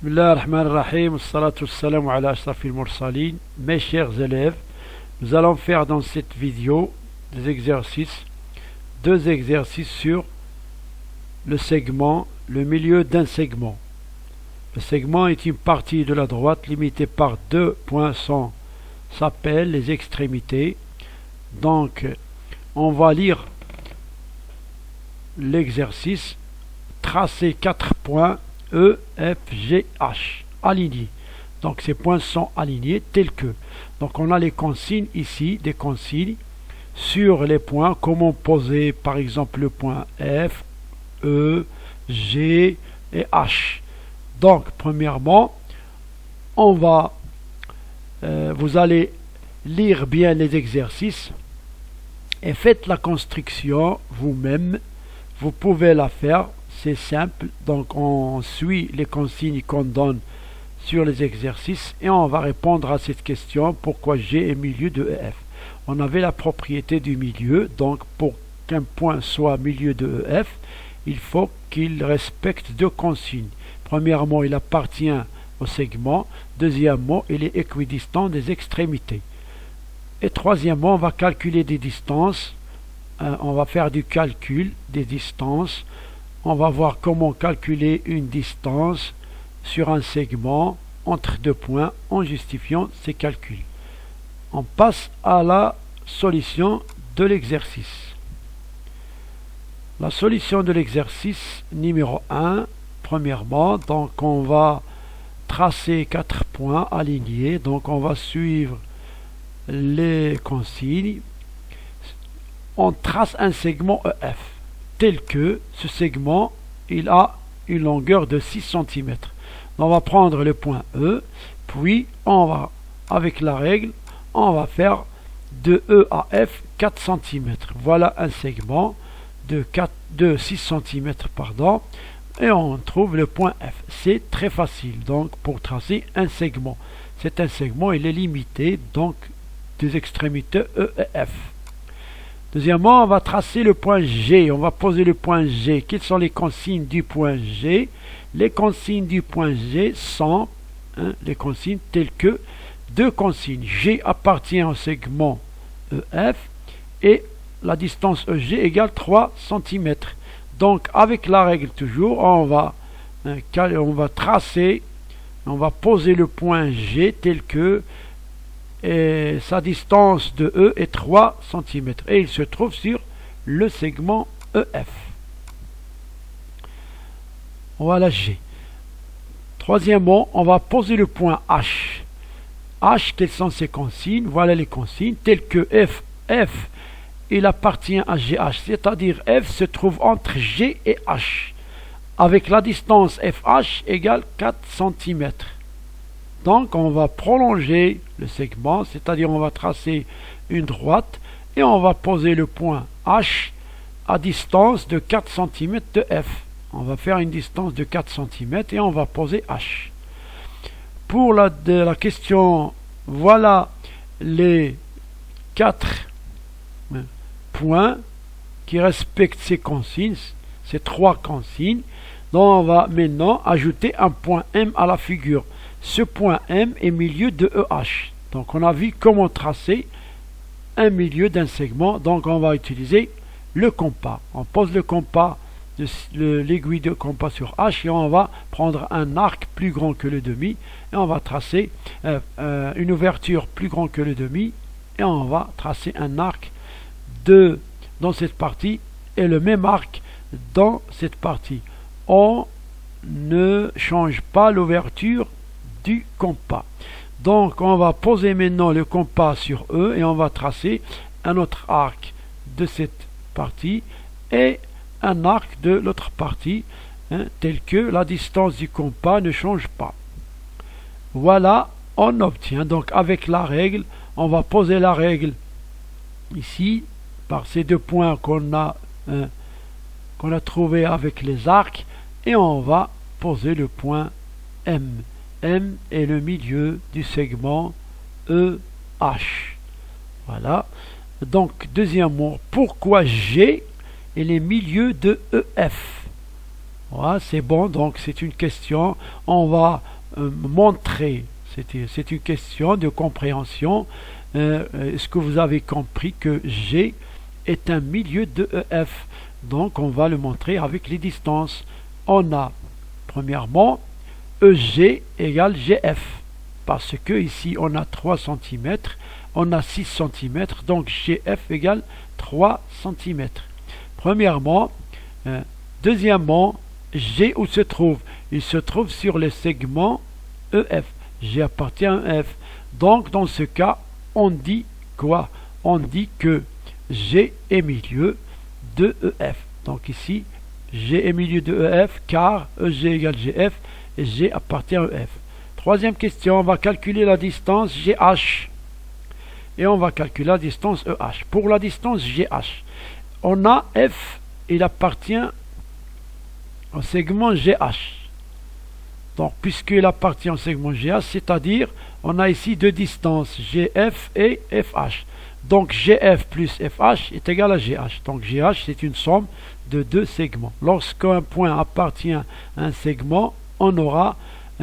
Bismillah ar-Rahman ar-Rahim, salatu salam ala ashrafil mursalin. Mes chers élèves, nous allons faire dans cette vidéo deux exercices sur le segment, le milieu d'un segment. Le segment est une partie de la droite limitée par deux points s'appellent les extrémités. Donc, on va lire l'exercice, tracer 4 points E, F, G, H, alignés. Donc ces points sont alignés tels que. Donc on a les consignes ici, des consignes sur les points, comment poser par exemple le point F, E, G et H. Donc premièrement, vous allez lire bien les exercices et faites la construction vous-même. Vous pouvez la faire. C'est simple, donc on suit les consignes qu'on donne sur les exercices et on va répondre à cette question: pourquoi G est milieu de EF? On avait la propriété du milieu, donc pour qu'un point soit milieu de EF, il faut qu'il respecte deux consignes. Premièrement, il appartient au segment. Deuxièmement, il est équidistant des extrémités. Et troisièmement, on va calculer des distances. On va faire du calcul des distances. On va voir comment calculer une distance sur un segment entre deux points en justifiant ces calculs. On passe à la solution de l'exercice. La solution de l'exercice numéro 1, premièrement, donc on va tracer 4 points alignés. Donc on va suivre les consignes. On trace un segment EF. Tel que ce segment, il a une longueur de 6 cm. On va prendre le point E, puis on va, avec la règle, on va faire de E à F 4 cm. Voilà un segment de 6 cm, et on trouve le point F. C'est très facile, donc, pour tracer un segment. C'est un segment, il est limité, donc, des extrémités E et F. Deuxièmement, on va tracer le point G. On va poser le point G. Quelles sont les consignes du point G? Les consignes du point G sont les consignes telles que deux consignes. G appartient au segment EF et la distance EG égale 3 cm. Donc, avec la règle toujours, on va tracer, on va poser le point G tel que et sa distance de E est 3 cm et il se trouve sur le segment EF. Voilà G. Troisièmement, on va poser le point H. H, quelles sont ses consignes? Voilà les consignes telles que F, il appartient à GH, c'est-à-dire F se trouve entre G et H, avec la distance FH égale 4 cm. Donc, on va prolonger le segment, c'est-à-dire on va tracer une droite et on va poser le point H à distance de 4 cm de F. On va faire une distance de 4 cm et on va poser H. Pour la question, voilà les 4 points qui respectent ces consignes, ces 3 consignes. Donc, on va maintenant ajouter un point M à la figure. Ce point M est milieu de EH. Donc on a vu comment tracer un milieu d'un segment. Donc on va utiliser le compas. On pose le compas, l'aiguille de compas sur H et on va prendre un arc plus grand que le demi et on va tracer une ouverture plus grande que le demi et on va tracer un arc dans cette partie et le même arc dans cette partie. On ne change pas l'ouverture du compas. Donc on va poser maintenant le compas sur E et on va tracer un autre arc de cette partie et un arc de l'autre partie, tel que la distance du compas ne change pas. Voilà, on obtient donc avec la règle, on va poser la règle ici par ces deux points qu'on a trouvé avec les arcs et on va poser le point M. M est le milieu du segment EH. Voilà. Donc, deuxièmement, pourquoi G est le milieu de EF? Voilà, c'est bon, donc c'est une question. On va montrer, c'est une question de compréhension. Est-ce que vous avez compris que G est un milieu de EF? Donc on va le montrer avec les distances. On a, premièrement, EG égale GF. Parce que ici on a 3 cm, on a 6 cm, donc GF égale 3 cm. Premièrement, deuxièmement, G où se trouve? Il se trouve sur le segment EF. G appartient à EF. Donc dans ce cas, on dit quoi? On dit que G est milieu de EF. Donc ici, G est milieu de EF car EG égale GF et G appartient à EF. Troisième question, on va calculer la distance GH. Et on va calculer la distance EH. Pour la distance GH, on a F, il appartient au segment GH. Donc, puisqu'il appartient au segment GH, c'est-à-dire, on a ici deux distances, GF et FH. Donc, GF plus FH est égal à GH. Donc, GH, c'est une somme de deux segments. Lorsqu'un point appartient à un segment, on aura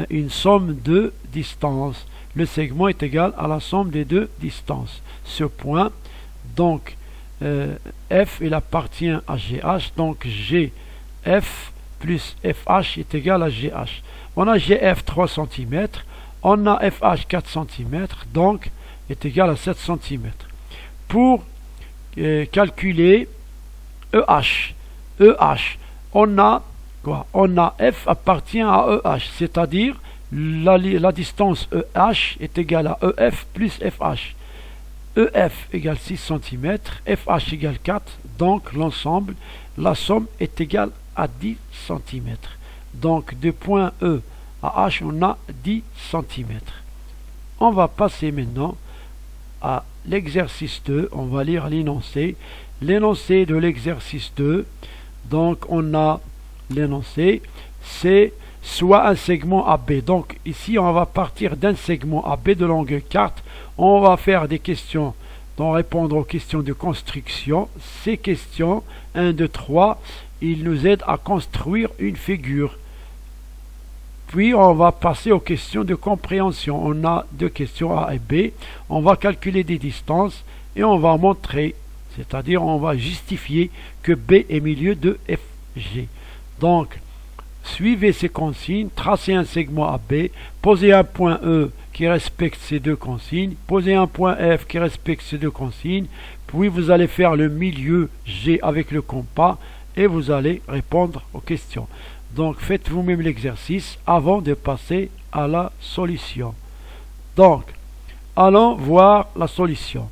une somme de distances. Le segment est égal à la somme des deux distances. Ce point, donc, F, il appartient à GH. Donc, GF plus FH est égal à GH. On a GF 3 cm, on a FH 4 cm, donc est égal à 7 cm. Pour calculer EH, on a quoi? On a F appartient à EH, c'est-à-dire la distance EH est égale à EF plus FH. EF égale 6 cm, FH égale 4, donc l'ensemble, la somme est égale à 10 cm. Donc de point E à H, on a 10 cm. On va passer maintenant à l'exercice 2. On va lire l'énoncé. L'énoncé de l'exercice 2. Donc on a l'énoncé, c'est soit un segment AB. Donc ici, on va partir d'un segment AB de longueur 4. On va faire des questions, donc répondre aux questions de construction. Ces questions, 1, 2, 3, ils nous aident à construire une figure. Puis on va passer aux questions de compréhension. On a deux questions A et B. On va calculer des distances et on va montrer, c'est-à-dire on va justifier que B est milieu de FG. Donc, suivez ces consignes, tracez un segment AB, posez un point E qui respecte ces deux consignes, posez un point F qui respecte ces deux consignes, puis vous allez faire le milieu G avec le compas et vous allez répondre aux questions. Donc faites vous-même l'exercice avant de passer à la solution. Donc, allons voir la solution.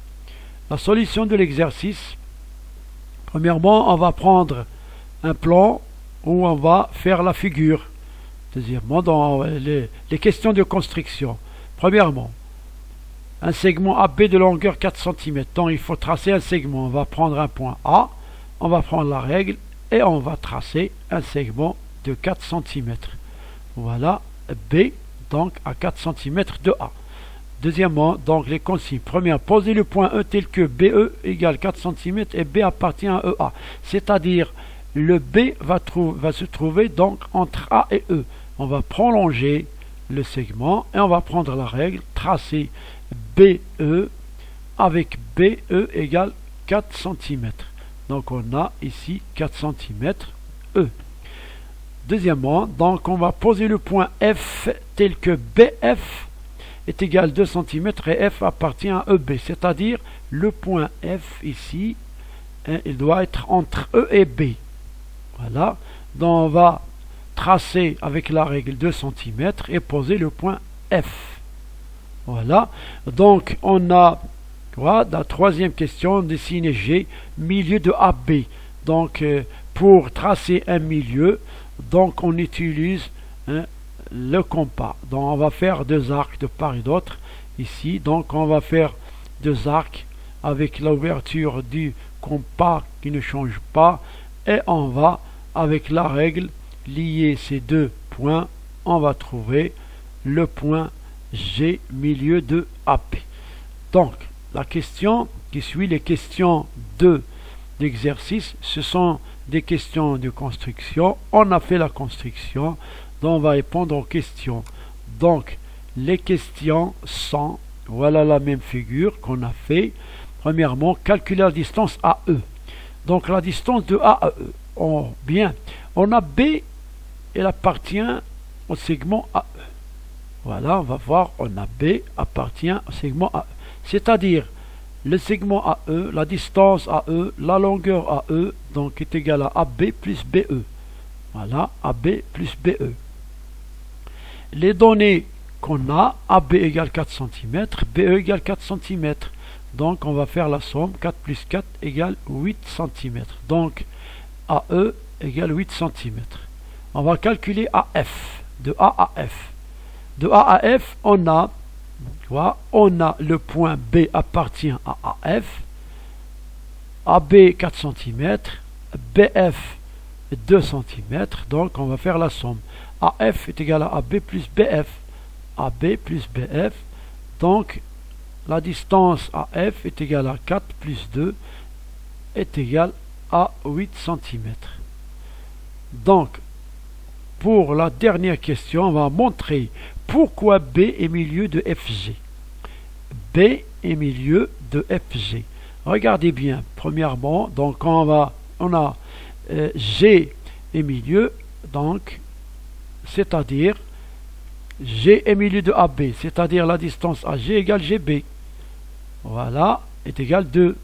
La solution de l'exercice, premièrement, on va prendre un plan où on va faire la figure. Deuxièmement, dans les questions de construction. Premièrement, un segment AB de longueur 4 cm. Donc il faut tracer un segment. On va prendre un point A, on va prendre la règle et on va tracer un segment de 4 cm. Voilà, B, donc à 4 cm de A. Deuxièmement, donc les consignes. Première, posez le point E tel que BE égale 4 cm et B appartient à EA. C'est-à-dire, le B va se trouver donc entre A et E. On va prolonger le segment et on va prendre la règle, tracer BE avec BE égale 4 cm. Donc on a ici 4 cm E. Deuxièmement, donc on va poser le point F tel que BF est égal à 2 cm et F appartient à EB. C'est-à-dire le point F ici, il doit être entre E et B. Voilà. Donc on va tracer avec la règle 2 cm et poser le point F. Voilà. Donc on a quoi? La troisième question, dessiner G, milieu de AB. Donc pour tracer un milieu, donc on utilise le compas. Donc on va faire deux arcs de part et d'autre ici. Donc on va faire deux arcs avec l'ouverture du compas qui ne change pas. Et on va, avec la règle, lier ces deux points. On va trouver le point G milieu de AP. Donc la question qui suit, les questions 2 d'exercice. Ce sont des questions de construction. On a fait la construction, donc on va répondre aux questions. Donc, les questions sont, voilà la même figure qu'on a fait. Premièrement, calculer la distance AE. Donc, la distance de A à E. Bien, on a B, elle appartient au segment AE. Voilà, on va voir, on a B appartient au segment AE. C'est-à-dire, le segment AE, la distance AE, la longueur AE, donc est égale à AB plus BE. Voilà, AB plus BE. Les données qu'on a, AB égale 4 cm, BE égale 4 cm. Donc, on va faire la somme, 4 plus 4 égale 8 cm. Donc, AE égale 8 cm. On va calculer AF, de A à F. De A à F, on a le point B appartient à AF, AB 4 cm, BF 2 cm, donc on va faire la somme. AF est égal à AB plus BF, AB plus BF, donc la distance AF est égale à 4 plus 2 est égal à 8 cm. Donc, pour la dernière question, on va montrer pourquoi B est milieu de FG. B est milieu de FG. Regardez bien, premièrement, donc on a G est milieu, donc, c'est-à-dire G est milieu de AB, c'est-à-dire la distance AG égale GB. Voilà, est égale 2.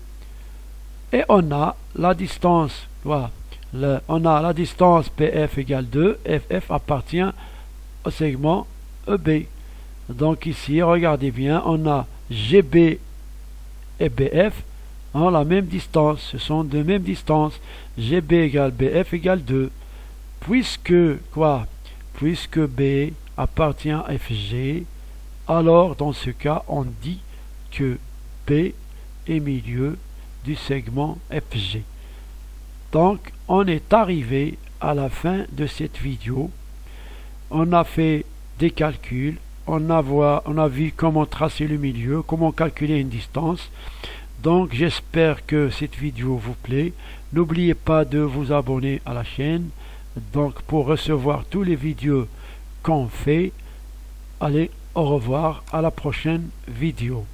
Et on a la distance, voilà, on a la distance PF égale 2, FF appartient au segment EB. Donc ici, regardez bien, on a GB et BF ont la même distance, ce sont de même distance. GB égale BF égale 2. Puisque B appartient à FG, alors dans ce cas, on dit que B est milieu du segment FG. Donc, on est arrivé à la fin de cette vidéo. On a fait des calculs, on a vu comment tracer le milieu, comment calculer une distance. Donc, j'espère que cette vidéo vous plaît. N'oubliez pas de vous abonner à la chaîne. Donc, pour recevoir tous les vidéos qu'on fait, allez, au revoir, à la prochaine vidéo.